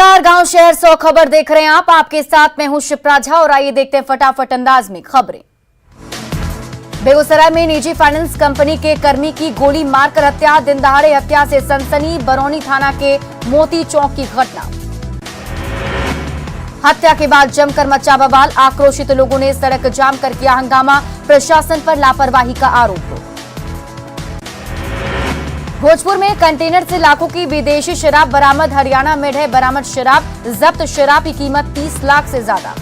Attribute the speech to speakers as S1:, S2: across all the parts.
S1: नमस्कार, गांव शहर 100 खबर देख रहे हैं आप। आपके साथ मैं हूं शिप्रा झा और आइए देखते हैं फटाफट अंदाज में खबरें। बेगूसराय में निजी फाइनेंस कंपनी के कर्मी की गोली मारकर हत्या, दिन दहाड़े हत्या से सनसनी। बरौनी थाना के मोती चौक की घटना। हत्या के बाद जमकर मचा बवाल, आक्रोशित लोगों ने सड़क जाम कर किया हंगामा, प्रशासन पर लापरवाही का आरोप। भोजपुर में कंटेनर से लाखों की विदेशी शराब बरामद, हरियाणा में है बरामद शराब, जब्त शराब की कीमत 30 लाख से ज्यादा।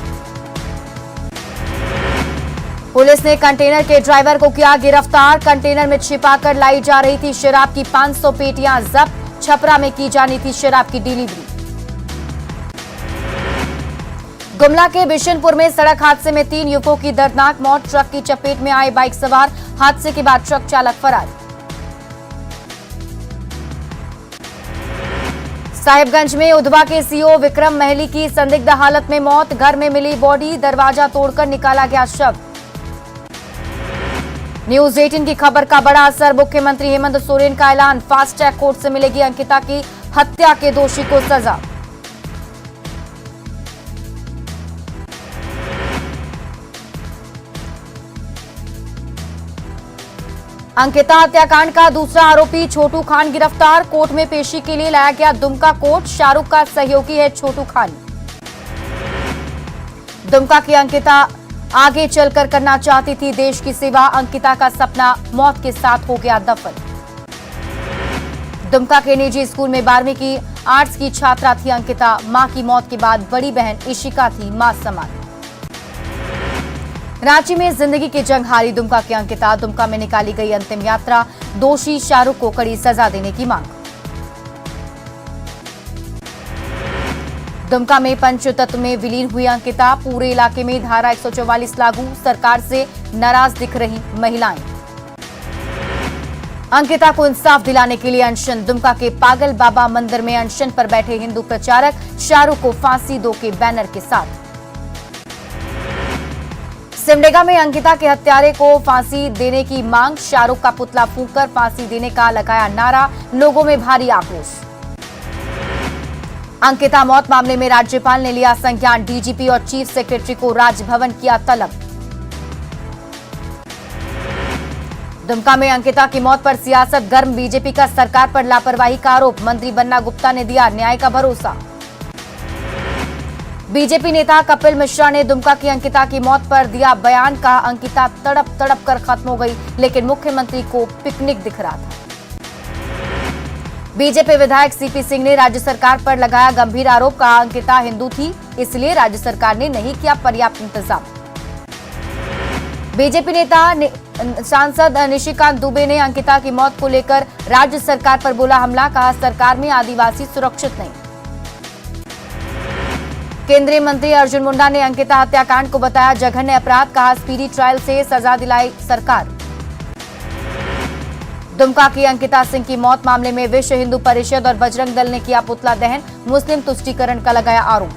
S1: पुलिस ने कंटेनर के ड्राइवर को किया गिरफ्तार, कंटेनर में छिपाकर लाई जा रही थी शराब की 500 पेटियां जब्त, छपरा में की जानी थी शराब की डिलीवरी। गुमला के बिशनपुर में सड़क हादसे में 3 युवकों की दर्दनाक मौत, ट्रक की चपेट में आए बाइक सवार, हादसे के बाद ट्रक चालक फरार। साहिबगंज में उधवा के सीओ विक्रम महली की संदिग्ध हालत में मौत, घर में मिली बॉडी, दरवाजा तोड़कर निकाला गया शव। न्यूज 18 की खबर का बड़ा असर, मुख्यमंत्री हेमंत सोरेन का ऐलान, फास्ट ट्रैक कोर्ट से मिलेगी अंकिता की हत्या के दोषी को सजा। अंकिता हत्याकांड का दूसरा आरोपी छोटू खान गिरफ्तार, कोर्ट में पेशी के लिए लाया गया दुमका कोर्ट, शाहरुख का सहयोगी है छोटू खान। दुमका की अंकिता आगे चलकर करना चाहती थी देश की सेवा, अंकिता का सपना मौत के साथ हो गया दफन। दुमका के निजी स्कूल में 12वीं की आर्ट्स की छात्रा थी अंकिता, मां की मौत के बाद बड़ी बहन इशिका थी मां समान। रांची में जिंदगी की जंग हारी दुमका की अंकिता, दुमका में निकाली गई अंतिम यात्रा, दोषी शाहरुख को कड़ी सजा देने की मांग। दुमका में पंचतत्व में विलीन हुई अंकिता, पूरे इलाके में धारा 144 लागू, सरकार से नाराज दिख रही महिलाएं। अंकिता को इंसाफ दिलाने के लिए अनशन, दुमका के पागल बाबा मंदिर में अनशन पर बैठे हिंदू प्रचारक, शाहरुख को फांसी दो के बैनर के साथ। सिमडेगा में अंकिता के हत्यारे को फांसी देने की मांग, शाहरुख का पुतला फूंककर फांसी देने का लगाया नारा, लोगों में भारी आक्रोश। अंकिता मौत मामले में राज्यपाल ने लिया संज्ञान, डीजीपी और चीफ सेक्रेटरी को राजभवन किया तलब। दुमका में अंकिता की मौत पर सियासत गर्म, बीजेपी का सरकार पर लापरवाही का आरोप, मंत्री बन्ना गुप्ता ने दिया न्याय का भरोसा। बीजेपी नेता कपिल मिश्रा ने दुमका की अंकिता की मौत पर दिया बयान, कहा अंकिता तड़प तड़प कर खत्म हो गई, लेकिन मुख्यमंत्री को पिकनिक दिख रहा था। बीजेपी विधायक सीपी सिंह ने राज्य सरकार पर लगाया गंभीर आरोप, कहा अंकिता हिंदू थी इसलिए राज्य सरकार ने नहीं किया पर्याप्त इंतजाम। बीजेपी नेता सांसद निशिकांत दुबे ने अंकिता की मौत को लेकर राज्य सरकार पर बोला हमला, कहा सरकार में आदिवासी सुरक्षित नहीं। केंद्रीय मंत्री अर्जुन मुंडा ने अंकिता हत्याकांड को बताया जघन्य अपराध, कहा स्पीडी ट्रायल से सजा दिलाई सरकार। दुमका की अंकिता सिंह की मौत मामले में विश्व हिंदू परिषद और बजरंग दल ने किया पुतला दहन, मुस्लिम तुष्टीकरण का लगाया आरोप।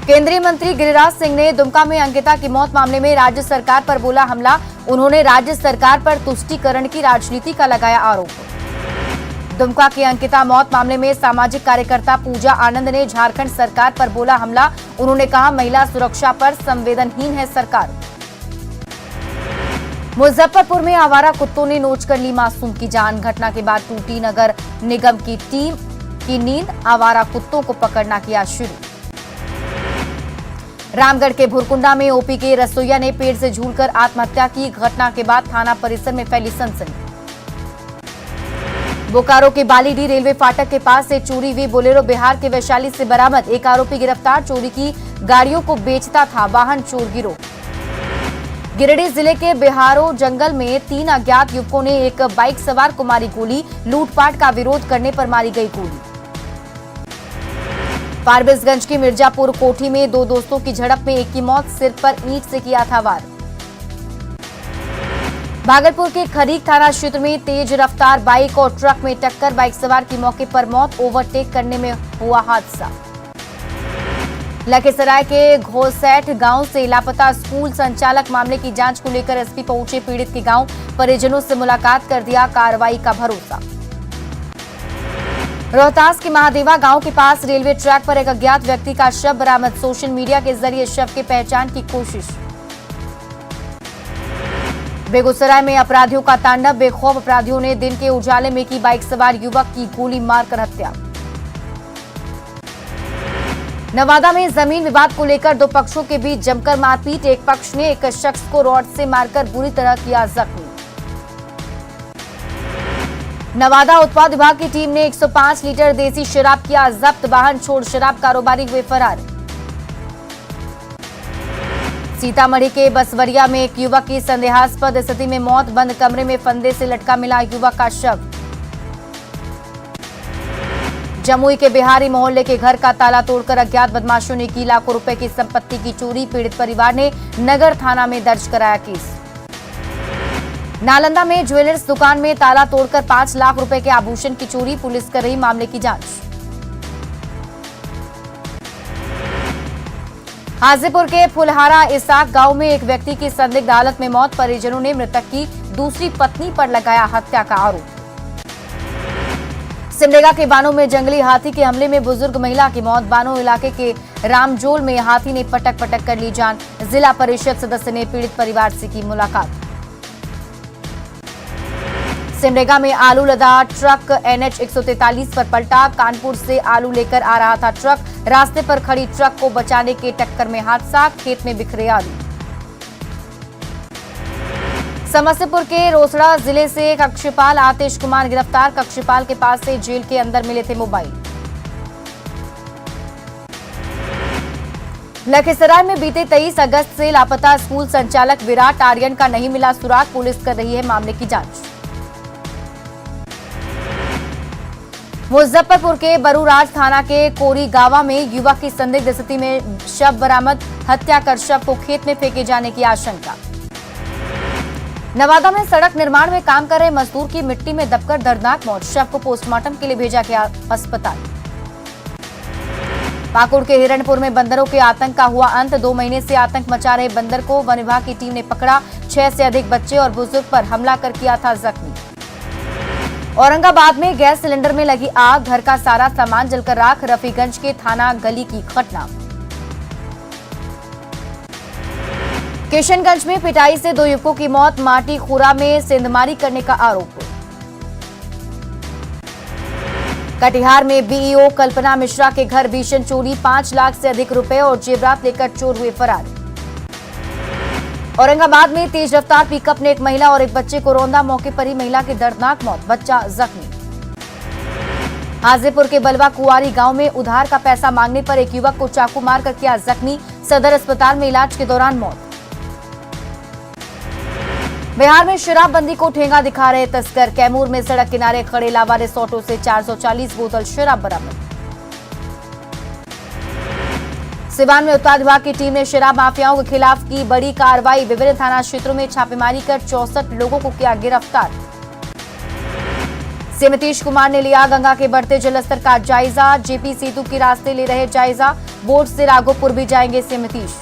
S1: केंद्रीय मंत्री गिरिराज सिंह ने दुमका में अंकिता की मौत मामले में राज्य सरकार पर बोला हमला, उन्होंने राज्य सरकार पर तुष्टीकरण की राजनीति का लगाया आरोप। दुमका की अंकिता मौत मामले में सामाजिक कार्यकर्ता पूजा आनंद ने झारखंड सरकार पर बोला हमला, उन्होंने कहा महिला सुरक्षा पर संवेदनहीन है सरकार। मुजफ्फरपुर में आवारा कुत्तों ने नोचकर ली मासूम की जान, घटना के बाद टूटी नगर निगम की टीम की नींद, आवारा कुत्तों को पकड़ना किया शुरू। रामगढ़ के भुरकुंडा में ओपी के रसोइया ने पेड़ से झूलकर आत्महत्या की, घटना के बाद थाना परिसर में फैली सनसनी। बोकारो के बालीडीह रेलवे फाटक के पास से चोरी हुई बोलेरो बिहार के वैशाली से बरामद, एक आरोपी गिरफ्तार, चोरी की गाड़ियों को बेचता था वाहन चोर गिरोह। गिरिडीह जिले के बिहारो जंगल में 3 अज्ञात युवकों ने एक बाइक सवार को मारी गोली, लूटपाट का विरोध करने पर मारी गई गोली। फारबिसगंज की मिर्जापुर कोठी में 2 दोस्तों की झड़प में एक की मौत, सिर पर ईंट से किया था वार। भागलपुर के खरीक थाना क्षेत्र में तेज रफ्तार बाइक और ट्रक में टक्कर, बाइक सवार की मौके पर मौत, ओवरटेक करने में हुआ हादसा। लखीसराय के घोसैठ गांव से लापता स्कूल संचालक मामले की जांच को लेकर एसपी पहुंचे पीड़ित के गांव, परिजनों से मुलाकात कर दिया कार्रवाई का भरोसा। रोहतास के महादेवा गांव के पास रेलवे ट्रैक पर एक अज्ञात व्यक्ति का शव बरामद। सोशल मीडिया के जरिए शव की पहचान की कोशिश। बेगूसराय में अपराधियों का तांडव। बेखौफ अपराधियों ने दिन के उजाले में की बाइक सवार युवक की गोली मारकर हत्या। नवादा में जमीन विवाद को लेकर दो पक्षों के बीच जमकर मारपीट। एक पक्ष ने एक शख्स को रॉड से मारकर बुरी तरह किया जख्मी। नवादा उत्पाद विभाग की टीम ने 105 लीटर देसी शराब किया जब्त। वाहन छोड़ शराब कारोबारी हुए फरार। सीतामढ़ी के बसवरिया में एक युवक की संदेहास्पद स्थिति में मौत। बंद कमरे में फंदे से लटका मिला युवक का शव। जमुई के बिहारी मोहल्ले के घर का ताला तोड़कर अज्ञात बदमाशों ने की लाखों रुपए की संपत्ति की चोरी। पीड़ित परिवार ने नगर थाना में दर्ज कराया केस। नालंदा में ज्वेलर्स दुकान में ताला तोड़कर 5 लाख रुपए के आभूषण की चोरी। पुलिस कर रही मामले की जांच। हाजीपुर के फुलहारा इसाक गांव में एक व्यक्ति की संदिग्ध हालत में मौत। परिजनों ने मृतक की दूसरी पत्नी पर लगाया हत्या का आरोप। सिमडेगा के बानो में जंगली हाथी के हमले में बुजुर्ग महिला की मौत। बानो इलाके के रामजोल में हाथी ने पटक पटक कर ली जान। जिला परिषद सदस्य ने पीड़ित परिवार से की मुलाकात। सिमडेगा में आलू लदा ट्रक NH 143 पर पलटा। कानपुर से आलू लेकर आ रहा था ट्रक। रास्ते पर खड़ी ट्रक को बचाने के टक्कर में हादसा। खेत में बिखरे आलू। समस्तीपुर के रोसड़ा जिले से कक्षपाल आतिश कुमार गिरफ्तार। कक्षपाल के पास से जेल के अंदर मिले थे मोबाइल। लखीसराय में बीते 23 अगस्त से लापता स्कूल संचालक विराट आर्यन का नहीं मिला सुराग। पुलिस कर रही है मामले की जांच। मुजफ्फरपुर के बरूराज थाना के कोरीगावा में युवक की संदिग्ध स्थिति में शव बरामद। हत्या कर शव को खेत में फेंके जाने की आशंका। नवादा में सड़क निर्माण में काम कर रहे मजदूर की मिट्टी में दबकर दर्दनाक मौत। शव को पोस्टमार्टम के लिए भेजा गया अस्पताल। पाकुड़ के हिरणपुर में बंदरों के आतंक का हुआ अंत। 2 महीने से आतंक मचा रहे बंदर को वन विभाग की टीम ने पकड़ा। 6 से अधिक बच्चे और बुजुर्ग पर हमला कर किया था जख्मी। औरंगाबाद में गैस सिलेंडर में लगी आग। घर का सारा सामान जलकर राख। रफीगंज के थाना गली की घटना। किशनगंज में पिटाई से 2 युवकों की मौत। माटी खुरा में सेंधमारी करने का आरोप। कटिहार में बीईओ कल्पना मिश्रा के घर भीषण चोरी। 5 लाख से अधिक रुपए और जेवरात लेकर चोर हुए फरार। औरंगाबाद में तेज रफ्तार पिकअप ने एक महिला और एक बच्चे को रौंदा। मौके पर ही महिला की दर्दनाक मौत, बच्चा जख्मी। हाजीपुर के बलवा कुआरी गांव में उधार का पैसा मांगने पर एक युवक को चाकू मारकर किया जख्मी। सदर अस्पताल में इलाज के दौरान मौत। बिहार में शराबबंदी को ठेंगा दिखा रहे तस्कर। कैमूर में सड़क किनारे खड़े लावारिस ऑटो से 440 बोतल शराब बरामद। सिवान में उत्पाद विभाग की टीम ने शराब माफियाओं के खिलाफ की बड़ी कार्रवाई। विभिन्न थाना क्षेत्रों में छापेमारी कर 64 लोगों को किया गिरफ्तार। सीएम नीतीश कुमार ने लिया गंगा के बढ़ते जलस्तर का जायजा। जेपी सेतु के रास्ते ले रहे जायजा। बोट से राघोपुर भी जाएंगे सीएम नीतीश।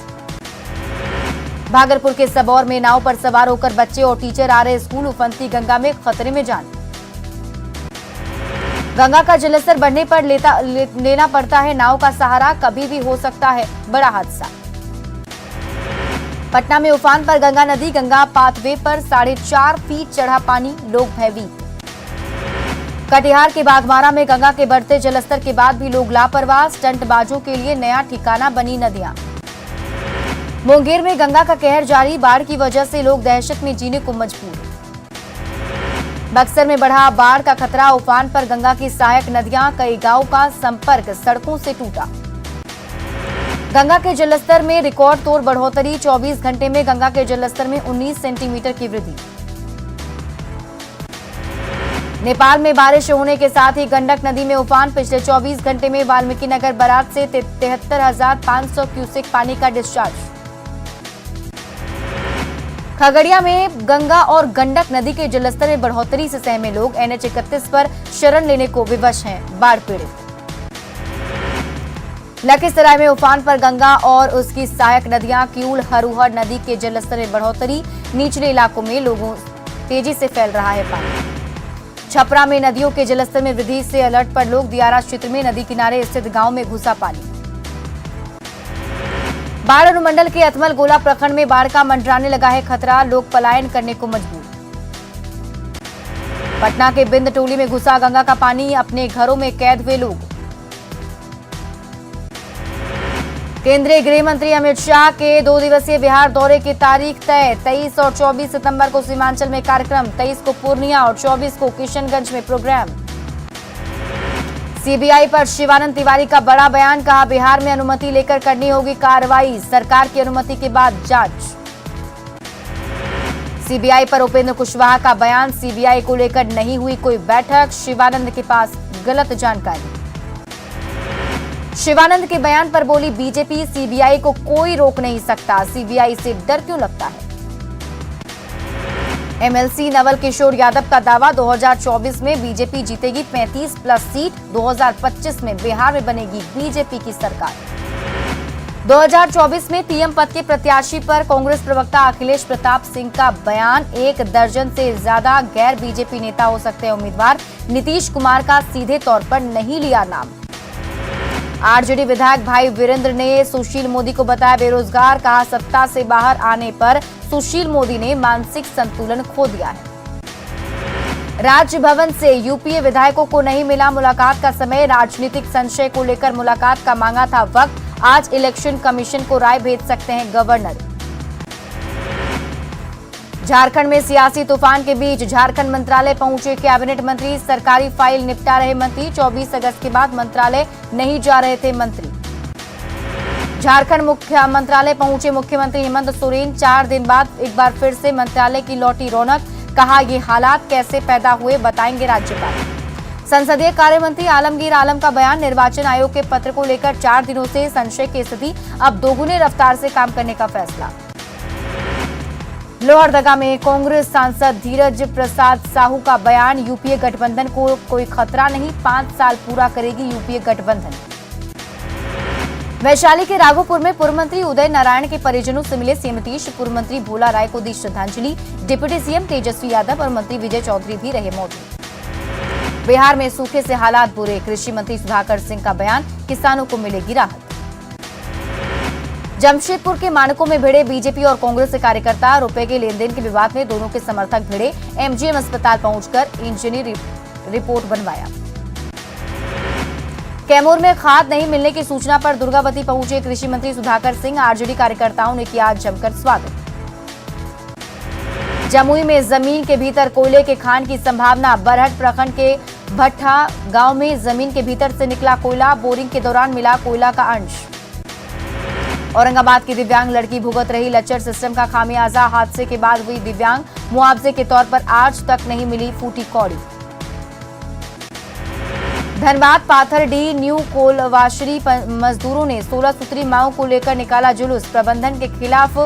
S1: भागलपुर के सबौर में नाव पर सवार होकर बच्चे और टीचर आ रहे स्कूल। उफनती गंगा में खतरे में जान। गंगा का जलस्तर बढ़ने पर लेना पड़ता है नाव का सहारा। कभी भी हो सकता है बड़ा हादसा। पटना में उफान पर गंगा नदी। गंगा पाथवे पर 4.5 फीट चढ़ा पानी। लोग भयभीत। कटिहार के बाघमारा में गंगा के बढ़ते जलस्तर के बाद भी लोग लापरवाह। स्टंटबाजों के लिए नया ठिकाना बनी नदियां। मुंगेर में गंगा का कहर जारी। बाढ़ की वजह से लोग दहशत में जीने को मजबूर। बक्सर में बढ़ा बाढ़ का खतरा। उफान पर गंगा की सहायक नदियां। कई गांव का संपर्क सड़कों से टूटा। गंगा के जलस्तर में रिकॉर्ड तोड़ बढ़ोतरी। 24 घंटे में गंगा के जलस्तर में 19 सेंटीमीटर की वृद्धि। नेपाल में बारिश होने के साथ ही गंडक नदी में उफान। पिछले 24 घंटे में वाल्मीकि नगर बराज से 73,500 क्यूसेक पानी का डिस्चार्ज। खगड़िया में गंगा और गंडक नदी के जलस्तर में बढ़ोतरी से सहमे लोग। NH 31 पर शरण लेने को विवश हैं बाढ़ पीड़ित। लखीसराय में उफान पर गंगा और उसकी सहायक नदियां। किऊल हरुहर नदी के जलस्तर में बढ़ोतरी। निचले इलाकों में लोगों तेजी से फैल रहा है पानी। छपरा में नदियों के जलस्तर में वृद्धि से अलर्ट पर लोग। दियारा क्षेत्र में नदी किनारे स्थित गांव में घुसा पानी। बाढ़ अनुमंडल के अथमल गोला प्रखंड में बाढ़ का मंडराने लगा है खतरा। लोग पलायन करने को मजबूर। पटना के बिंद टोली में घुसा गंगा का पानी। अपने घरों में कैद हुए लोग। केंद्रीय गृह मंत्री अमित शाह के 2 दिवसीय बिहार दौरे की तारीख तय। 23 और 24 सितंबर को सीमांचल में कार्यक्रम। 23 को पूर्णिया और 24 को किशनगंज में प्रोग्राम। सीबीआई पर शिवानंद तिवारी का बड़ा बयान। कहा, बिहार में अनुमति लेकर करनी होगी कार्रवाई। सरकार की अनुमति के बाद जांच। सीबीआई पर उपेंद्र कुशवाहा का बयान। सीबीआई को लेकर नहीं हुई कोई बैठक। शिवानंद के पास गलत जानकारी। शिवानंद के बयान पर बोली बीजेपी, सीबीआई को कोई रोक नहीं सकता। सीबीआई से डर क्यों लगता है? एमएलसी नवल किशोर यादव का दावा, 2024 में बीजेपी जीतेगी 35 प्लस सीट। 2025 में बिहार में बनेगी बीजेपी की सरकार। 2024 में पीएम पद के प्रत्याशी पर कांग्रेस प्रवक्ता अखिलेश प्रताप सिंह का बयान। 1 दर्जन से ज्यादा गैर बीजेपी नेता हो सकते हैं उम्मीदवार। नीतीश कुमार का सीधे तौर पर नहीं लिया नाम। आरजेडी विधायक भाई वीरेंद्र ने सुशील मोदी को बताया बेरोजगार। कहा, सत्ता से बाहर आने पर सुशील मोदी ने मानसिक संतुलन खो दिया है। राज्य भवन से यूपीए विधायकों को नहीं मिला मुलाकात का समय। राजनीतिक संशय को लेकर मुलाकात का मांगा था वक्त। आज इलेक्शन कमीशन को राय भेज सकते हैं गवर्नर। झारखंड में सियासी तूफान के बीच झारखंड मंत्रालय पहुंचे कैबिनेट मंत्री। सरकारी फाइल निपटा रहे मंत्री। 24 अगस्त के बाद मंत्रालय नहीं जा रहे थे मंत्री। झारखंड मुख्य मंत्रालय पहुंचे मुख्यमंत्री हेमंत सोरेन। 4 दिन बाद एक बार फिर से मंत्रालय की लौटी रौनक। कहा, ये हालात कैसे पैदा हुए बताएंगे राज्यपाल। संसदीय कार्य मंत्री आलमगीर आलम का बयान। निर्वाचन आयोग के पत्र को लेकर 4 दिनों से संशय की स्थिति, अब दोगुने रफ्तार से काम करने का फैसला। लोहरदगा में कांग्रेस सांसद धीरज प्रसाद साहू का बयान। यूपीए गठबंधन को कोई खतरा नहीं, 5 साल पूरा करेगी यूपीए गठबंधन। वैशाली के राघोपुर में पूर्व मंत्री उदय नारायण के परिजनों से मिले सीएम नीतीश। पूर्व मंत्री भोला राय को दी श्रद्धांजलि। डिप्टी सीएम तेजस्वी यादव और मंत्री विजय चौधरी भी रहे मौजूद। बिहार में सूखे से हालात बुरे। कृषि मंत्री सुधाकर सिंह का बयान। किसानों को मिलेगी राहत। जमशेदपुर के मानकों में भिड़े बीजेपी और कांग्रेस के कार्यकर्ता। रुपए के लेन देन के विवाद में दोनों के समर्थक भिड़े। एमजीएम अस्पताल पहुंचकर इंजीनियर रिपोर्ट बनवाया। कैमूर में खाद नहीं मिलने की सूचना पर दुर्गावती पहुंचे कृषि मंत्री सुधाकर सिंह। आरजेडी कार्यकर्ताओं ने किया जमकर स्वागत। जमुई में जमीन के भीतर कोयले के खान की संभावना। बरहट प्रखंड के भट्ठा गांव में जमीन के भीतर से निकला कोयला। बोरिंग के दौरान मिला कोयला का अंश। औरंगाबाद की दिव्यांग लड़की भुगत रही लचर सिस्टम का खामियाजा। हादसे के बाद हुई दिव्यांग। मुआवजे के तौर पर आज तक नहीं मिली फूटी कौड़ी। धनबाद पाथरडीह न्यू कोलवाशरी मजदूरों ने 16 सूत्री मांगों को लेकर निकाला जुलूस। प्रबंधन के खिलाफ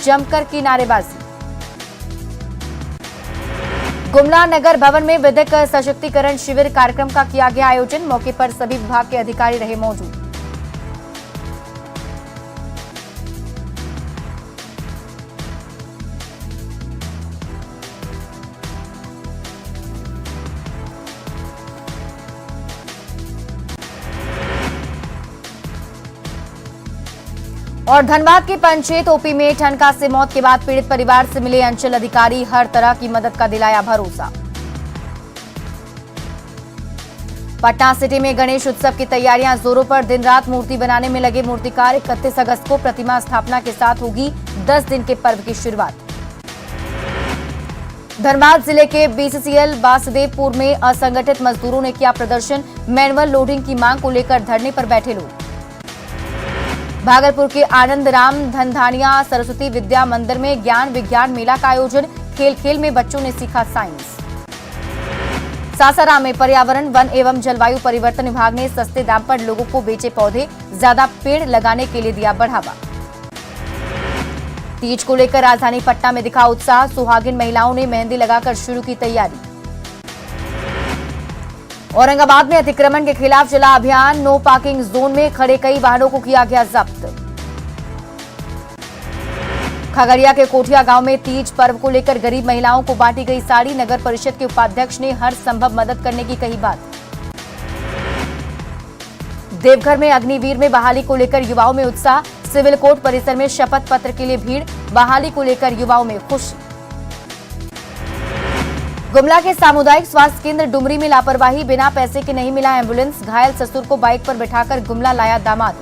S1: जमकर की नारेबाजी। गुमला नगर भवन में विधिक सशक्तिकरण शिविर कार्यक्रम का किया गया आयोजन। मौके पर सभी विभाग के अधिकारी रहे मौजूद। और धनबाद के पंचेत ओपी में ठनका से मौत के बाद पीड़ित परिवार से मिले अंचल अधिकारी। हर तरह की मदद का दिलाया भरोसा। पटना सिटी में गणेश उत्सव की तैयारियां जोरों पर। दिन रात मूर्ति बनाने में लगे मूर्तिकार। 31 अगस्त को प्रतिमा स्थापना के साथ होगी 10 दिन के पर्व की शुरुआत। धनबाद जिले के बीसीसीएल वासुदेवपुर में असंगठित मजदूरों ने किया प्रदर्शन। मैनुअल लोडिंग की मांग को लेकर धरने पर बैठे लोग। भागलपुर के आनंद राम धनधानिया सरस्वती विद्या मंदिर में ज्ञान विज्ञान मेला का आयोजन। खेल खेल में बच्चों ने सीखा साइंस। सासाराम में पर्यावरण वन एवं जलवायु परिवर्तन विभाग ने सस्ते दाम पर लोगों को बेचे पौधे। ज्यादा पेड़ लगाने के लिए दिया बढ़ावा। तीज को लेकर राजधानी पटना में दिखा उत्साह। सुहागिन महिलाओं ने मेहंदी लगाकर शुरू की तैयारी। औरंगाबाद में अतिक्रमण के खिलाफ चला अभियान। नो पार्किंग जोन में खड़े कई वाहनों को किया गया जब्त। खगड़िया के कोठिया गांव में तीज पर्व को लेकर गरीब महिलाओं को बांटी गई साड़ी। नगर परिषद के उपाध्यक्ष ने हर संभव मदद करने की कही बात। देवघर में अग्निवीर में बहाली को लेकर युवाओं में उत्साह। सिविल कोर्ट परिसर में शपथ पत्र के लिए भीड़। बहाली को लेकर युवाओं में खुशी। गुमला के सामुदायिक स्वास्थ्य केंद्र डुमरी में लापरवाही, बिना पैसे के नहीं मिला एम्बुलेंस। घायल ससुर को बाइक पर बिठाकर गुमला लाया दामाद।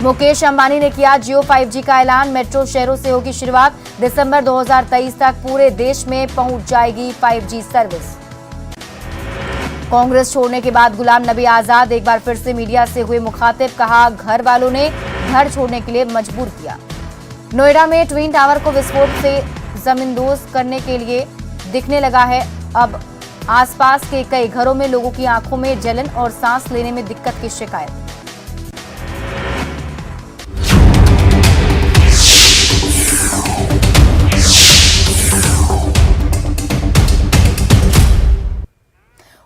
S1: मुकेश अंबानी ने किया जियो 5G का ऐलान। मेट्रो शहरों से होगी शुरुआत। दिसंबर 2023 तक पूरे देश में पहुंच जाएगी 5G सर्विस। कांग्रेस छोड़ने के बाद गुलाम नबी आजाद एक बार फिर से मीडिया से हुए मुखातिब। कहा, घर वालों ने घर छोड़ने के लिए मजबूर किया। नोएडा में ट्विन टावर को विस्फोट से जमींदोज करने के लिए दिखने लगा है। अब आसपास के कई घरों में लोगों की आंखों में जलन और सांस लेने में दिक्कत की शिकायत।